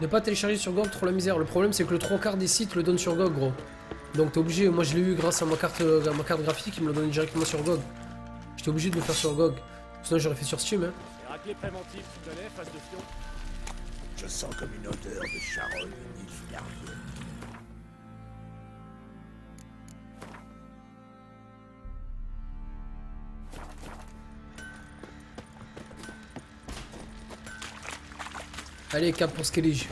Ne pas télécharger sur GOG, trop la misère. Le problème, c'est que le 3/4 des sites le donnent sur GOG, gros. Donc t'es obligé, moi je l'ai eu grâce à ma carte graphique, il me l'a donné directement sur GOG. J'étais obligé de le faire sur GOG. Sinon j'aurais fait sur Steam, hein. Les raclés préventifs, tu connais, face de fion? Je sens comme une odeur de charogne nilfgaardienne. Allez, cap pour Skellige.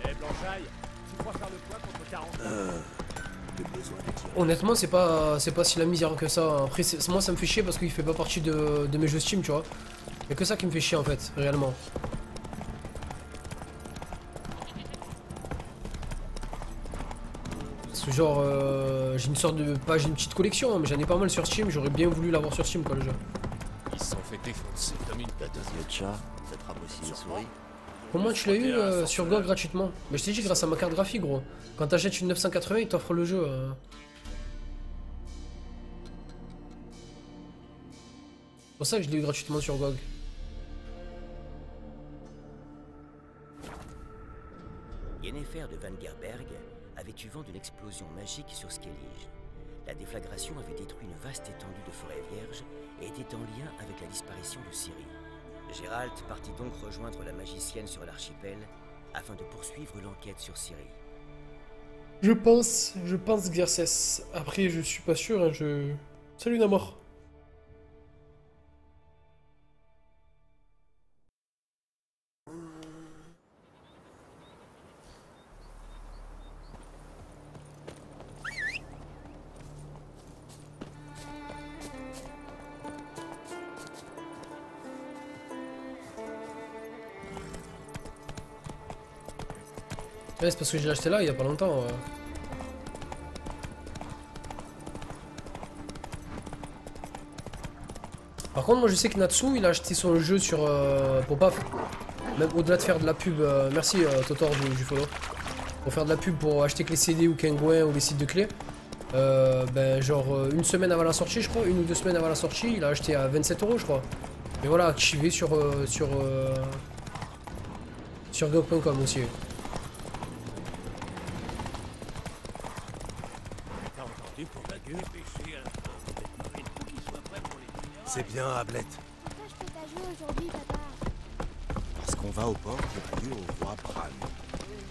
Eh, Blanchaille, tu crois faire le poids contre 40? J'ai besoin de tir. Honnêtement, c'est pas si la misère que ça. Après, moi ça me fait chier parce qu'il fait pas partie de mes jeux Steam, tu vois. Y'a que ça qui me fait chier en fait, réellement. Parce que genre, j'ai une sorte de... Pas j'ai une petite collection, hein, mais j'en ai pas mal sur Steam, j'aurais bien voulu l'avoir sur Steam quoi le jeu. Ils se sont fait défoncer comme une La deuxième chat, ça te aussi une souris. Comment tu l'as eu sur GOG gratuitement? Mais je t'ai dit grâce à ma carte graphique gros. Quand t'achètes une 980, ils t'offrent le jeu. C'est pour ça que je l'ai eu gratuitement sur GOG. Yennefer de Vangerberg avait eu vent d'une explosion magique sur Skellige. La déflagration avait détruit une vaste étendue de forêt vierge et était en lien avec la disparition de Ciri. Gérald partit donc rejoindre la magicienne sur l'archipel afin de poursuivre l'enquête sur Ciri. Je pense Xerxes. Après, je suis pas sûr, hein, Salut Namor. Ouais, c'est parce que j'ai acheté là il y a pas longtemps. Par contre, moi je sais que Natsu il a acheté son jeu sur. Pour pas. Même au-delà de faire de la pub. Merci Totor du follow. Pour faire de la pub pour acheter que les CD ou Kengouin ou les sites de clés. Ben genre une semaine avant la sortie, je crois, une ou deux semaines avant la sortie, il a acheté à 27 € je crois. Mais voilà, archivé sur GOG.com aussi. C'est bien, Ablette. Pourquoi je peux pas jouer aujourd'hui, papa? Parce qu'on va au port pour aller au roi Bran.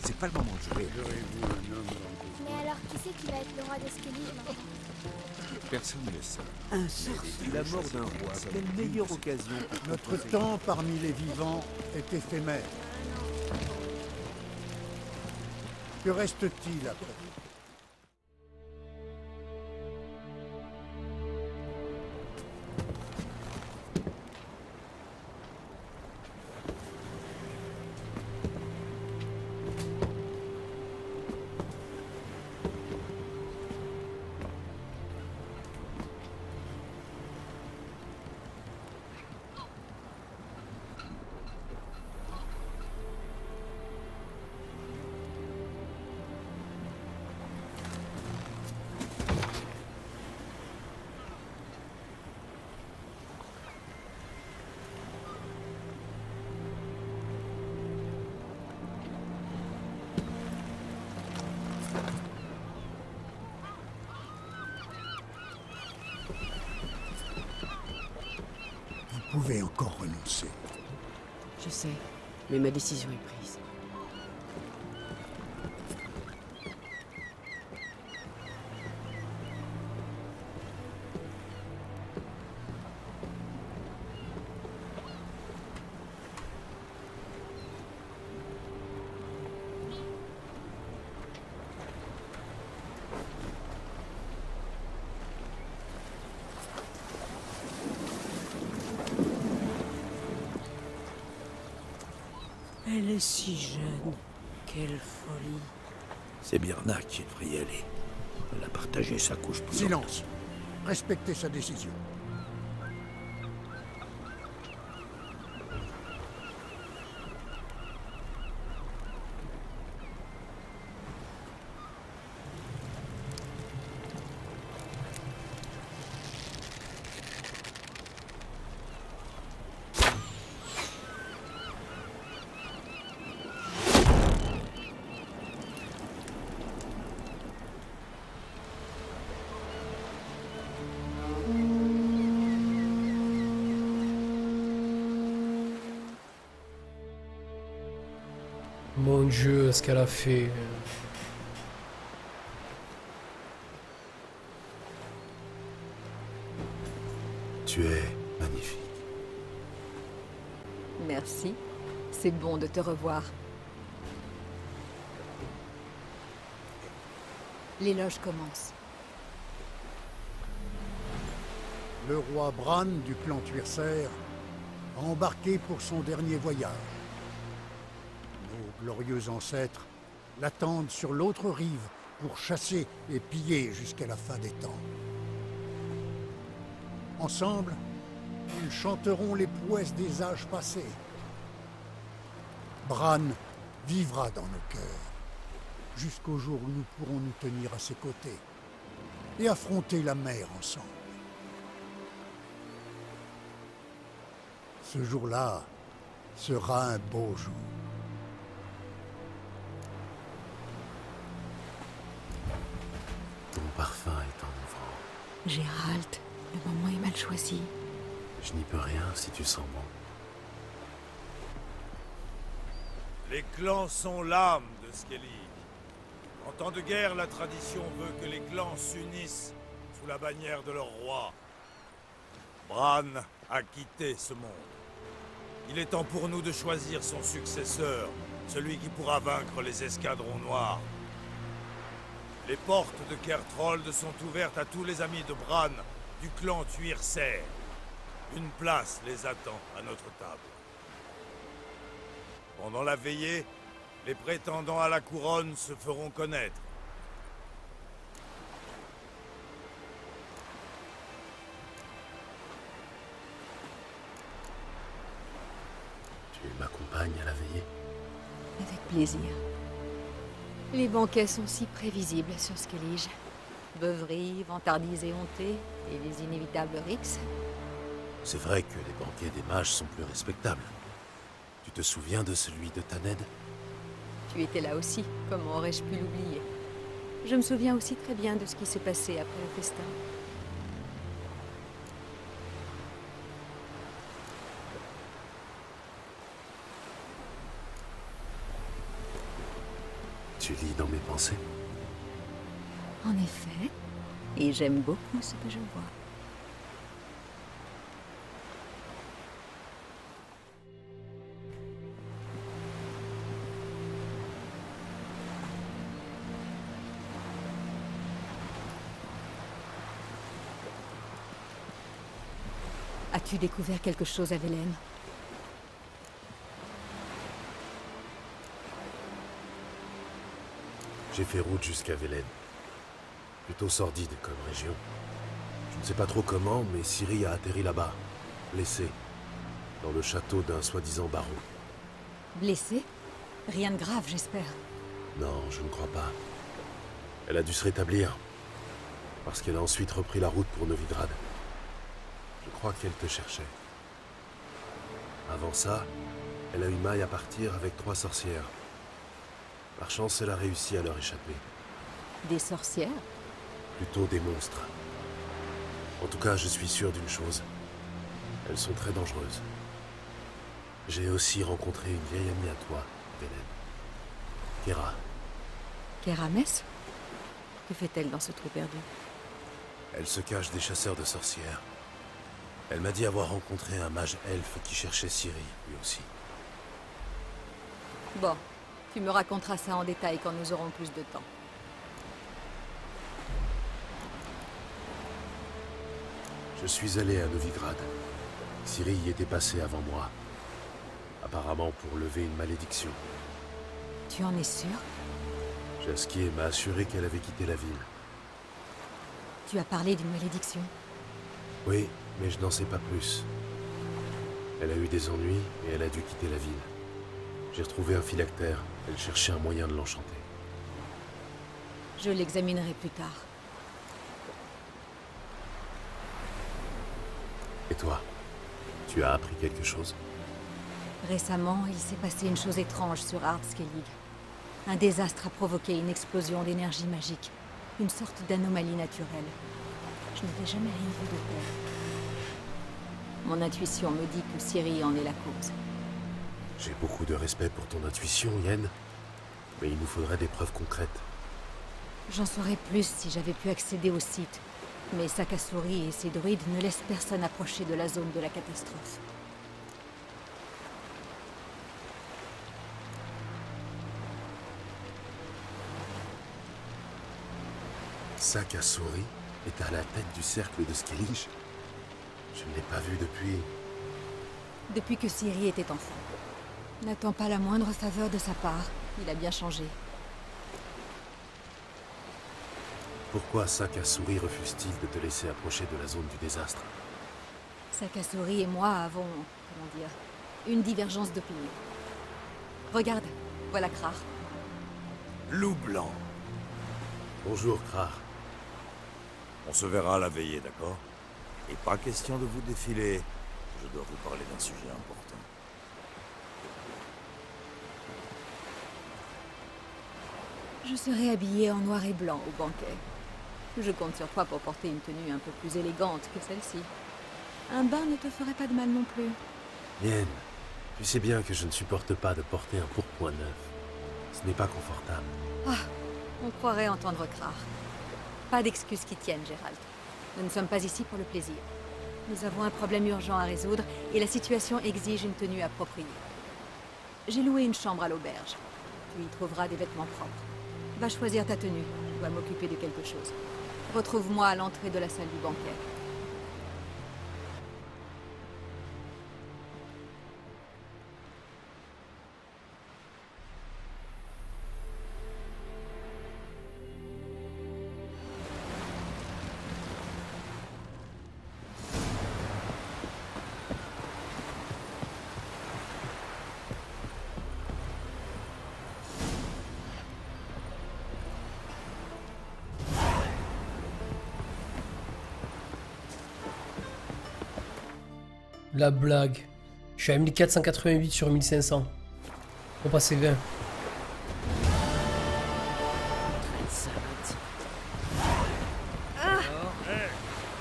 C'est pas le moment de jouer. Mais alors, qui c'est qui va être le roi de Skellige maintenant? Personne ne le sait. Un sorcier. La mort d'un roi, quelle meilleure occasion. Notre temps parmi les vivants est éphémère. Que reste-t-il après? Vous pouvez encore renoncer. Je sais, mais ma décision est prise. Elle est si jeune. Quelle folie. C'est Birna qui devrait y aller. Elle a partagé sa couche pour Silence. Respectez sa décision. Mon Dieu, ce qu'elle a fait. Tu es magnifique. Merci. C'est bon de te revoir. L'éloge commence. Le roi Bran du clan Tuirser a embarqué pour son dernier voyage. Nos glorieux ancêtres l'attendent sur l'autre rive pour chasser et piller jusqu'à la fin des temps. Ensemble, ils chanteront les prouesses des âges passés. Bran vivra dans nos cœurs, jusqu'au jour où nous pourrons nous tenir à ses côtés et affronter la mer ensemble. Ce jour-là sera un beau jour. Ton parfum est enivrant. Gérald, le moment est mal choisi. Je n'y peux rien si tu sens bon. Les clans sont l'âme de Skellige. En temps de guerre, la tradition veut que les clans s'unissent sous la bannière de leur roi. Bran a quitté ce monde. Il est temps pour nous de choisir son successeur, celui qui pourra vaincre les escadrons noirs. Les portes de Kertrold sont ouvertes à tous les amis de Bran du clan Tuirser. Une place les attend à notre table. Pendant la veillée, les prétendants à la couronne se feront connaître. Tu m'accompagnes à la veillée? Avec plaisir. Les banquets sont si prévisibles sur Skellige. Beuveries, vantardises éhontées et les inévitables rixes. C'est vrai que les banquets des mages sont plus respectables. Tu te souviens de celui de Taned? Tu étais là aussi, comment aurais-je pu l'oublier? Je me souviens aussi très bien de ce qui s'est passé après le festin. Tu lis dans mes pensées? En effet, et j'aime beaucoup ce que je vois. As-tu découvert quelque chose à Velen? J'ai fait route jusqu'à Velen. Plutôt sordide comme région. Je ne sais pas trop comment, mais Ciri a atterri là-bas, blessée, dans le château d'un soi-disant baron. Blessée? Rien de grave, j'espère. Non, je ne crois pas. Elle a dû se rétablir, parce qu'elle a ensuite repris la route pour Novigrad. Je crois qu'elle te cherchait. Avant ça, elle a eu maille à partir avec 3 sorcières. Par chance, elle a réussi à leur échapper. Des sorcières? Plutôt des monstres. En tout cas, je suis sûr d'une chose. Elles sont très dangereuses. J'ai aussi rencontré une vieille amie à toi, Velen. Kera. Kera Mess? Que fait-elle dans ce trou perdu? Elle se cache des chasseurs de sorcières. Elle m'a dit avoir rencontré un mage elfe qui cherchait Ciri, lui aussi. Bon, tu me raconteras ça en détail quand nous aurons plus de temps. Je suis allé à Novigrad. Ciri y était passée avant moi. Apparemment pour lever une malédiction. Tu en es sûr? Jaskier m'a assuré qu'elle avait quitté la ville. Tu as parlé d'une malédiction? Oui, mais je n'en sais pas plus. Elle a eu des ennuis et elle a dû quitter la ville. J'ai retrouvé un phylactère. Elle cherchait un moyen de l'enchanter. Je l'examinerai plus tard. Et toi? Tu as appris quelque chose? Récemment, il s'est passé une chose étrange sur Ardskellig. Un désastre a provoqué une explosion d'énergie magique. Une sorte d'anomalie naturelle. Je n'avais jamais rien vu de tel. Mon intuition me dit que Ciri en est la cause. J'ai beaucoup de respect pour ton intuition, Yen. Mais il nous faudrait des preuves concrètes. J'en saurais plus si j'avais pu accéder au site. Mais Sakasuri et ses druides ne laissent personne approcher de la zone de la catastrophe. Sakasuri est à la tête du cercle de Skellige. Je ne l'ai pas vu depuis... Depuis que Ciri était enfant. N'attends pas la moindre faveur de sa part. Il a bien changé. Pourquoi Sakasuri refuse-t-il de te laisser approcher de la zone du désastre? Sakasuri et moi avons, comment dire, une divergence d'opinion. Regarde, voilà Krar. Loup blanc. Bonjour, Krar. On se verra à la veillée, d'accord? Et pas question de vous défiler. Je dois vous parler d'un sujet important. Je serai habillée en noir et blanc au banquet. Je compte sur toi pour porter une tenue un peu plus élégante que celle-ci. Un bain ne te ferait pas de mal non plus. Yen, tu sais bien que je ne supporte pas de porter un pourpoint neuf. Ce n'est pas confortable. Ah, on croirait entendre Krar. Pas d'excuses qui tiennent, Gérald. Nous ne sommes pas ici pour le plaisir. Nous avons un problème urgent à résoudre et la situation exige une tenue appropriée. J'ai loué une chambre à l'auberge. Tu y trouveras des vêtements propres. Va choisir ta tenue. Je dois m'occuper de quelque chose. Retrouve-moi à l'entrée de la salle du banquet. La blague. Je suis à 1488 sur 1500. On passer 20.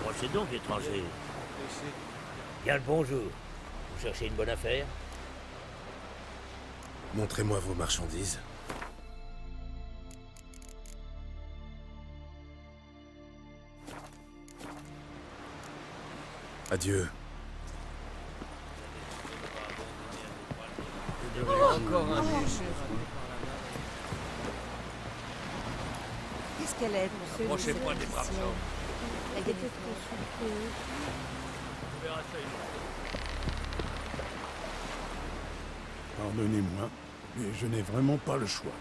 Procédons donc, étranger. Bien le bonjour. Vous cherchez une bonne affaire? Montrez-moi vos marchandises. Adieu. Encore un déchet. Qu'est-ce qu'elle est, monsieur? Approchez pas des braves gens. Elle était consultée. On verra ça une fois. Pardonnez-moi, mais je n'ai vraiment pas le choix.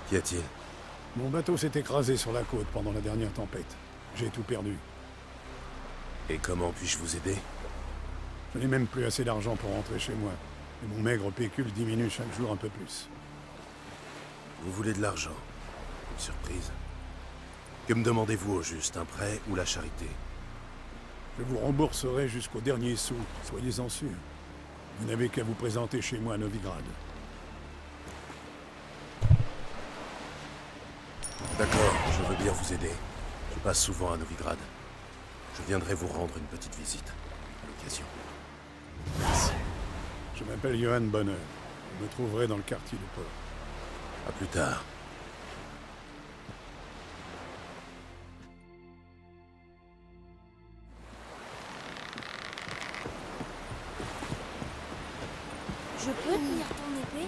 Qu'y a-t-il? Mon bateau s'est écrasé sur la côte pendant la dernière tempête. J'ai tout perdu. Et comment puis-je vous aider? Je n'ai même plus assez d'argent pour rentrer chez moi. Et mon maigre pécule diminue chaque jour un peu plus. Vous voulez de l'argent? Une surprise. Que me demandez-vous au juste? Un prêt ou la charité? Je vous rembourserai jusqu'au dernier sou, soyez-en sûr. Vous n'avez qu'à vous présenter chez moi à Novigrad. D'accord, je veux bien vous aider. Je passe souvent à Novigrad. Je viendrai vous rendre une petite visite, à l'occasion. Je m'appelle Johan Bonheur. Vous me trouverez dans le quartier du port. À plus tard. Je peux tenir ton épée?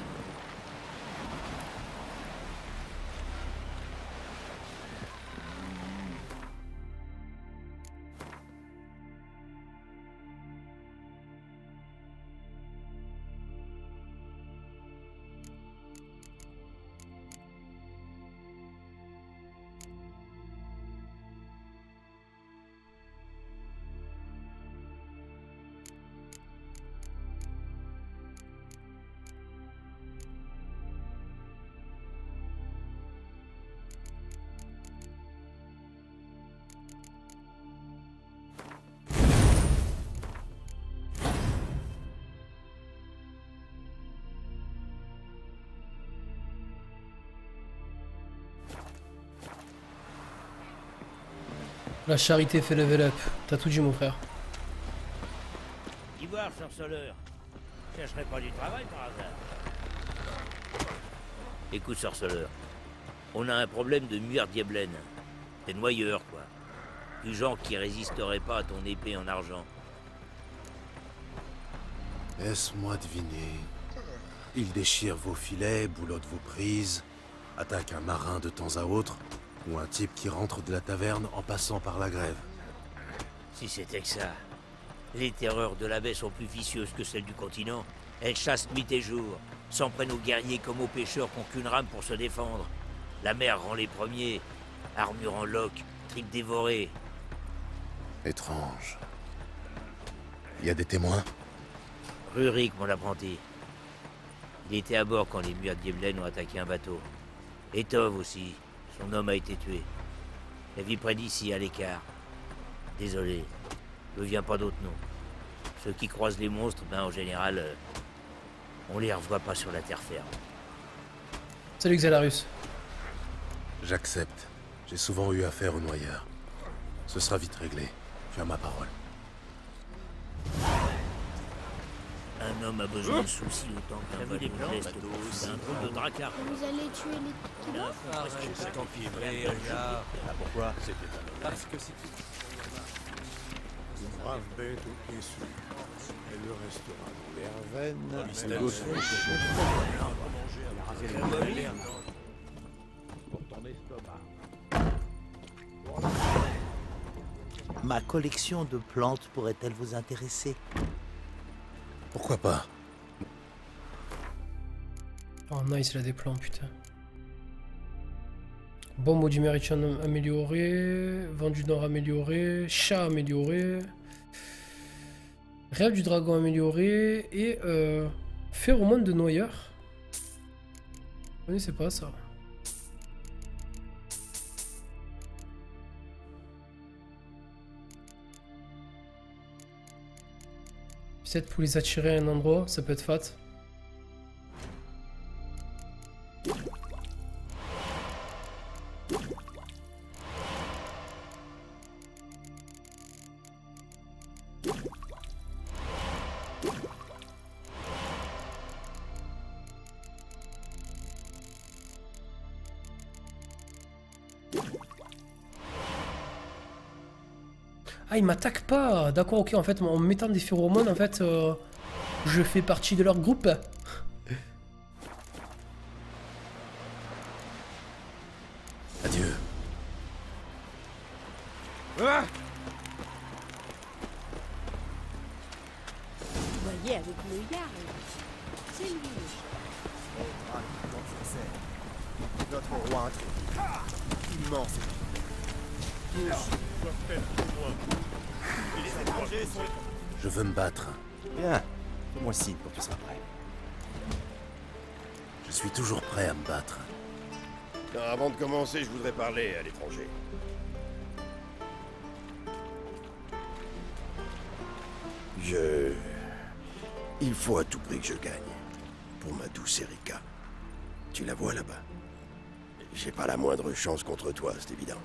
La charité fait level up. T'as tout dit, mon frère. Ivoire, sorceleur. Chercherais pas du travail par hasard. Écoute, sorceleur. On a un problème de muir-diablaine. Des noyeurs, quoi. Du genre qui résisterait pas à ton épée en argent. Laisse-moi deviner. Ils déchirent vos filets, boulottent vos prises, attaquent un marin de temps à autre, ou un type qui rentre de la taverne en passant par la grève. Si c'était que ça. Les terreurs de la baie sont plus vicieuses que celles du continent. Elles chassent nuit et jour, s'en prennent aux guerriers comme aux pêcheurs qui n'ont qu'une rame pour se défendre. La mer rend les premiers, armure en loques, tripes dévorées. Étrange. Il y a des témoins? Rurik, mon apprenti. Il était à bord quand les muir-diablaines ont attaqué un bateau. Etov aussi. Son homme a été tué. La vie près d'ici, à l'écart. Désolé, je ne viens pas d'autres noms. Ceux qui croisent les monstres, ben en général, on les revoit pas sur la terre ferme. Salut Xelarus. J'accepte. J'ai souvent eu affaire aux noyeurs. Ce sera vite réglé. Tu as ma parole. Un homme a besoin de soucis autant qu'un vol modeste. C'est un drôle de dracard. Vous allez tuer les kidnappeurs? C'est empiré, regarde. Pourquoi? Parce que c'est tout. Une brave bête au pied sûr. Elle le restera dans l'air veine. Ma collection de plantes pourrait-elle vous intéresser? Pourquoi pas? Oh nice, il a des plans, putain. Bombe du Meridian amélioré, vent du Nord amélioré, chat amélioré, rêve du dragon amélioré et phéromone de noyeur. Je connaissais pas ça. Peut-être pour les attirer à un endroit, ça peut être fat. Ah, ils m'attaquent pas. D'accord, ok, en fait, en mettant des phéromones, en fait, je fais partie de leur groupe. Adieu. Vous voyez avec le Yarl. C'est lui le chat. Notre roi intrépide. Immense. Je veux me battre. Bien. Fais-moi signe quand tu seras prêt. Je suis toujours prêt à me battre. Avant de commencer, je voudrais parler à l'étranger. Il faut à tout prix que je gagne. Pour ma douce Erika. Tu la vois là-bas. J'ai pas la moindre chance contre toi, c'est évident.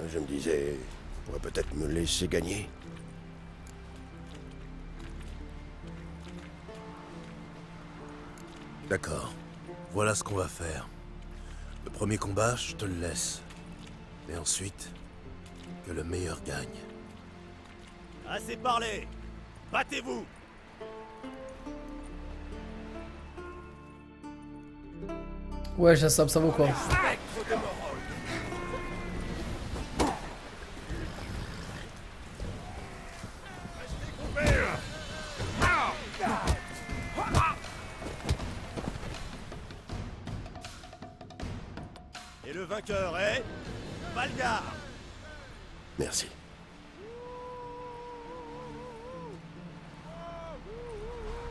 Je me disais, je pourrais peut-être me laisser gagner. D'accord. Voilà ce qu'on va faire. Le premier combat, je te le laisse. Et ensuite, que le meilleur gagne. Assez parlé. Battez-vous. Ouais, ça vaut quoi? Et le vainqueur est... Valgar. Merci.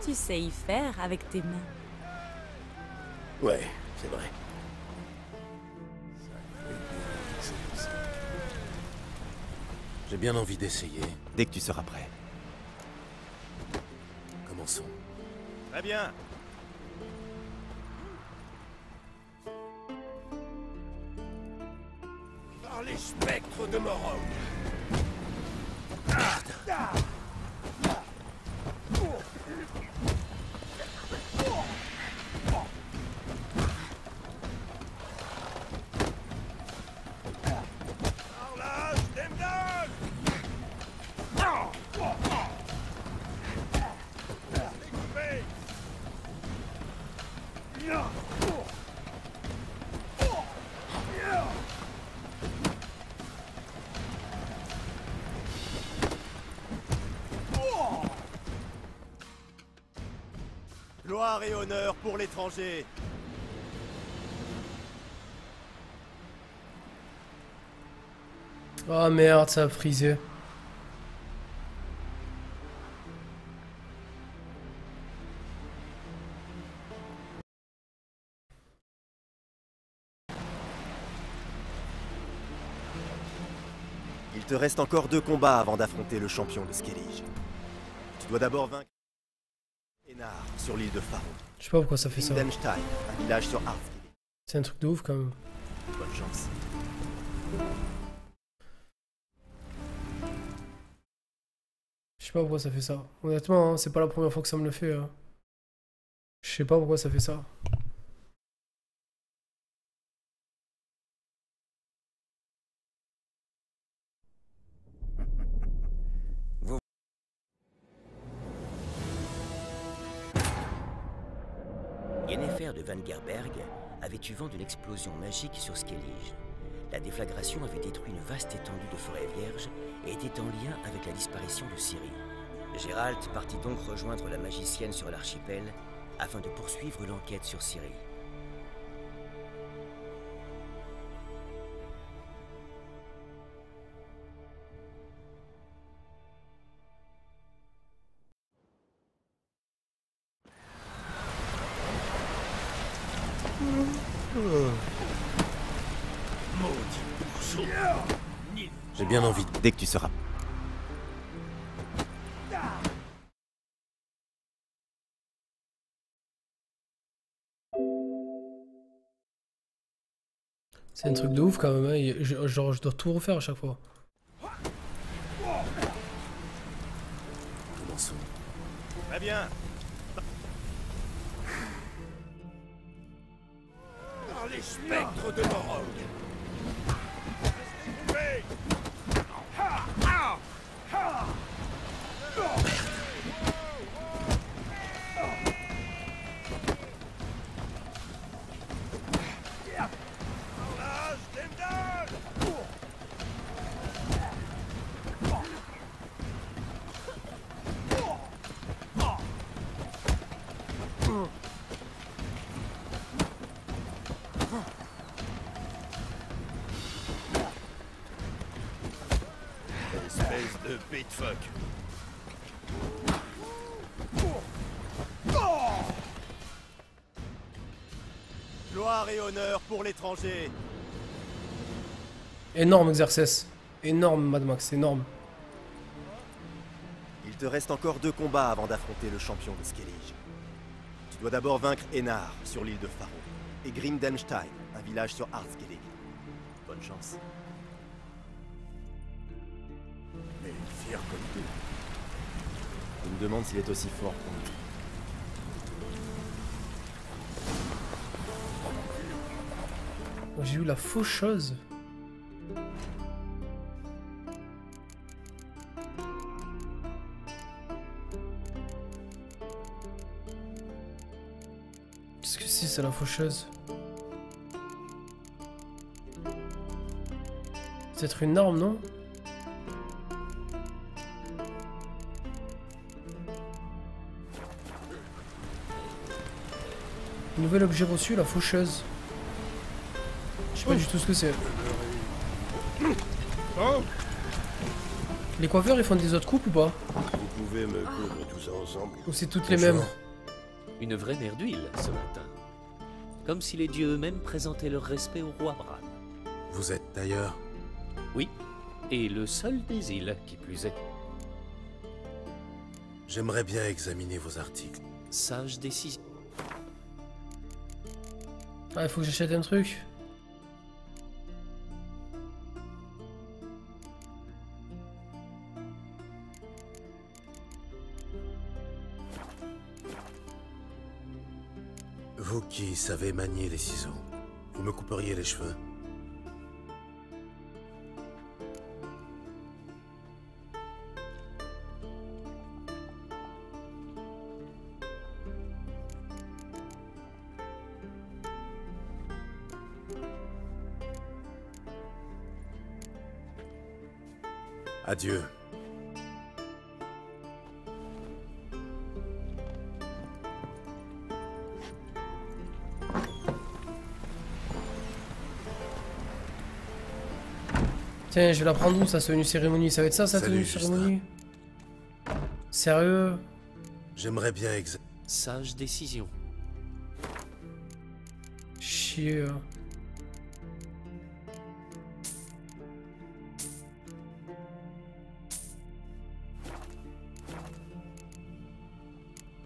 Tu sais y faire avec tes mains. Ouais, c'est vrai. J'ai bien envie d'essayer. Dès que tu seras prêt. Commençons. Très bien. Par les spectres de Morog. Gloire et honneur pour l'étranger. Oh merde, ça a frisé. Il te reste encore 2 combats avant d'affronter le champion de Skellige. Tu dois d'abord vaincre Enar sur l'île de Faron. Je sais pas pourquoi ça fait ça. Lindenstein, un village sur Arthskelig. C'est un truc de ouf quand même. Bonne chance. Je sais pas pourquoi ça fait ça. Honnêtement, hein, c'est pas la première fois que ça me le fait. Hein. Je sais pas pourquoi ça fait ça. Yennefer de Vangerberg avait eu vent d'une explosion magique sur Skellige. La déflagration avait détruit une vaste étendue de forêt vierge et était en lien avec la disparition de Ciri. Geralt partit donc rejoindre la magicienne sur l'archipel afin de poursuivre l'enquête sur Ciri. J'ai bien envie Dès que tu seras. C'est un truc de ouf quand même. Hein. Genre, je dois tout refaire à chaque fois. Commençons. Très bien. Par les spectres de Morog. Espèce de bitfuck. Gloire et honneur pour l'étranger. Énorme exercice. Énorme Mad Max, énorme. Il te reste encore 2 combats avant d'affronter le champion de Skellige. Tu dois d'abord vaincre Enar sur l'île de Faron et Grimdenstein, un village sur Arthskelig. Bonne chance. Mais fier comme tout. Je me demande s'il est aussi fort pour nous. J'ai eu la faucheuse. Qu'est-ce que c'est la faucheuse? C'est être une arme, non? Nouvel objet reçu, la faucheuse. Je sais pas du tout ce que c'est. Les coiffeurs ils font des autres coupes ou pas? Vous pouvez me coudre tout ça ensemble? Ou c'est toutes les mêmes? Une vraie mer d'huile ce matin. Comme si les dieux eux-mêmes présentaient leur respect au roi Bran. Vous êtes d'ailleurs? Oui, et le seul des îles qui plus est. J'aimerais bien examiner vos articles. Sage décision. Ah, il faut que j'achète un truc. Vous qui savez manier les ciseaux, vous me couperiez les cheveux? Adieu. Tiens, je vais la prendre où sa tenue cérémonie? Ça va être ça, sa tenue cérémonie? Sérieux? J'aimerais bien Sage décision. Chier.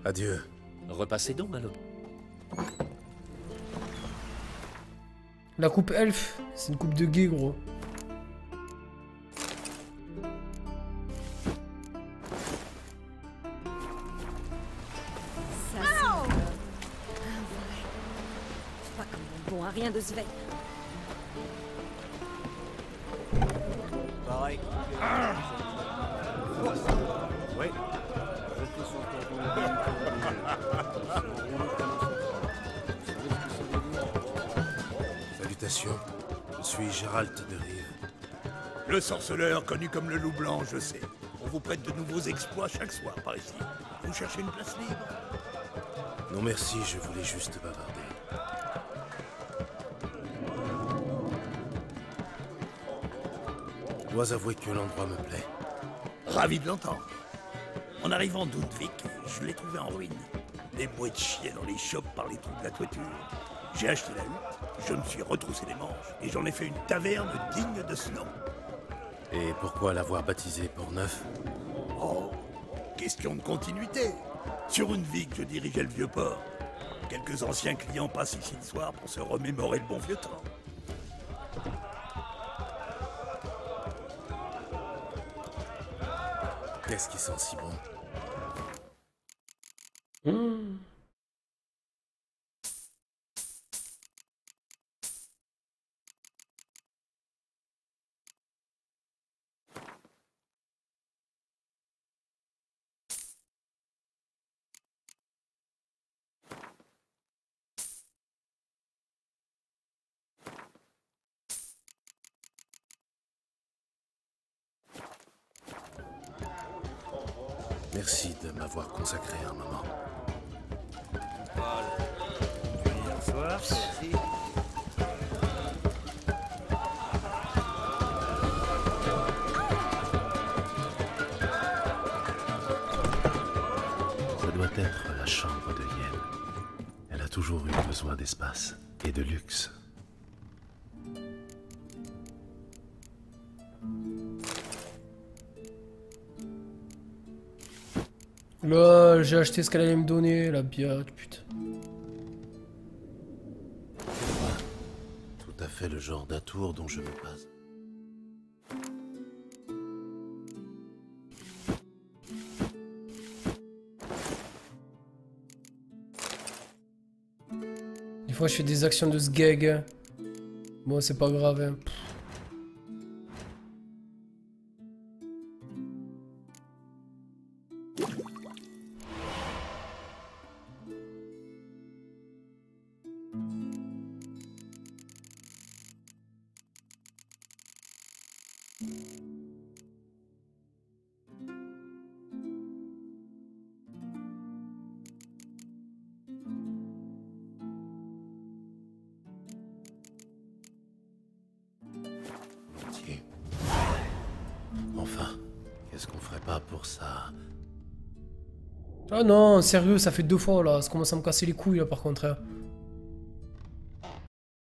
Adieu. Repassez donc à La coupe elfe, c'est une coupe de gay, gros. Ça, c'est pas comme bon à rien de se veiller. Pareil. Ouais. Salutations. Je suis Gérald de Rive. Le sorceleur, connu comme le loup blanc, je sais. On vous prête de nouveaux exploits chaque soir par ici. Vous cherchez une place libre? Non merci, je voulais juste bavarder. Je dois avouer que l'endroit me plaît. Ravi de l'entendre. En arrivant d'Oudvik, je l'ai trouvé en ruine. Des mouettes chiaient dans les chopes par les trous de la toiture. J'ai acheté la hutte, je me suis retroussé les manches et j'en ai fait une taverne digne de ce nom. Et pourquoi l'avoir baptisé Port-Neuf? Oh, question de continuité. Sur une vie que je dirigeais le vieux port. Quelques anciens clients passent ici le soir pour se remémorer le bon vieux temps. Qu'est-ce qui sent si bon? Merci de m'avoir consacré un moment. Hier soir, aussi. Ça doit être la chambre de Yen. Elle a toujours eu besoin d'espace et de luxe. Là, j'ai acheté ce qu'elle allait me donner, la bière, putain. Tout à fait le genre d'atour dont je me passe. Des fois, je fais des actions de sgeg. Bon, c'est pas grave, hein. Enfin, qu'est-ce qu'on ferait pas pour ça? Ah non, sérieux, ça fait 2 fois là, ça commence à me casser les couilles là par contre. Hein.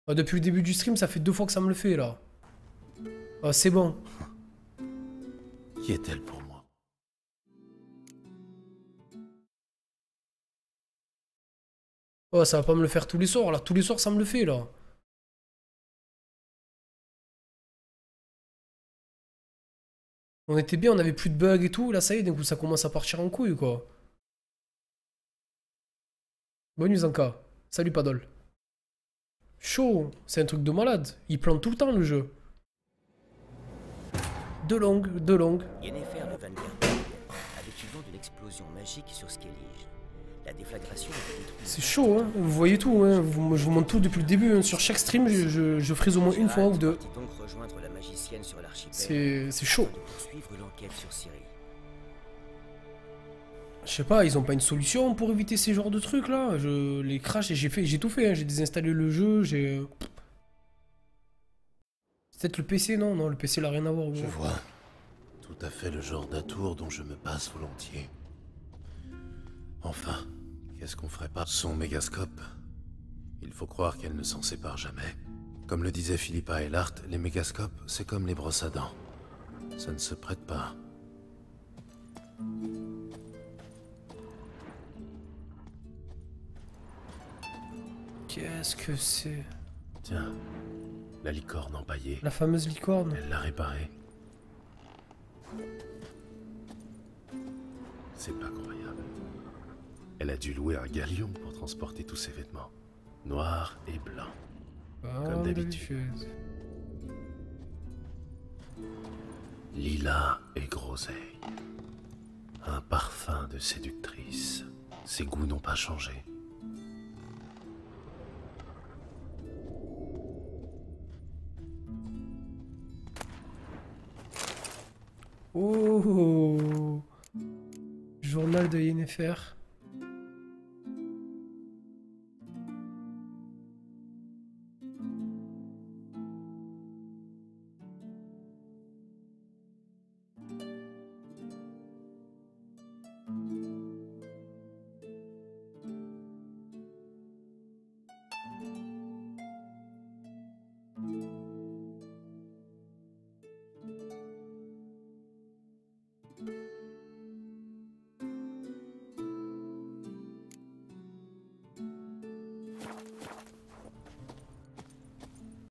Ah, depuis le début du stream, ça fait 2 fois que ça me le fait là. Ah, c'est bon. Qui est-elle pour moi? Oh, ça va pas me le faire tous les soirs là, tous les soirs ça me le fait là. On était bien, on avait plus de bugs et tout, là ça y est, d'un coup ça commence à partir en couille quoi. Bonne nuit Zanka. Salut Padol. Chaud, c'est un truc de malade. Il plante tout le temps le jeu. De longue. Yennefer de Van Gerberg avait eu vent d'une explosion magique sur Skellige. La déflagration avait détruit... C'est chaud, hein. Vous voyez tout, hein. Je vous montre tout depuis le début. Hein. Sur chaque stream, je frise au moins une fois ou deux. C'est chaud. Je sais pas, ils ont pas une solution pour éviter ces genres de trucs là. Les crashs, j'ai tout fait, hein. J'ai désinstallé le jeu, j'ai... C'est peut-être le PC, non? Non, le PC, il a rien à voir. Je vois. Tout à fait le genre d'atour dont je me passe volontiers. Enfin, qu'est-ce qu'on ferait pas? Son mégascope. Il faut croire qu'elle ne s'en sépare jamais. Comme le disait Philippa Eilhart, les mégascopes, c'est comme les brosses à dents. Ça ne se prête pas. Qu'est-ce que c'est? Tiens, la licorne empaillée. La fameuse licorne. Elle l'a réparée. C'est pas croyable. Elle a dû louer un galion pour transporter tous ses vêtements. Noirs et blancs. Comme d'habitude. Lilas et groseille. Un parfum de séductrice. Ses goûts n'ont pas changé. Oh! Journal de Yennefer.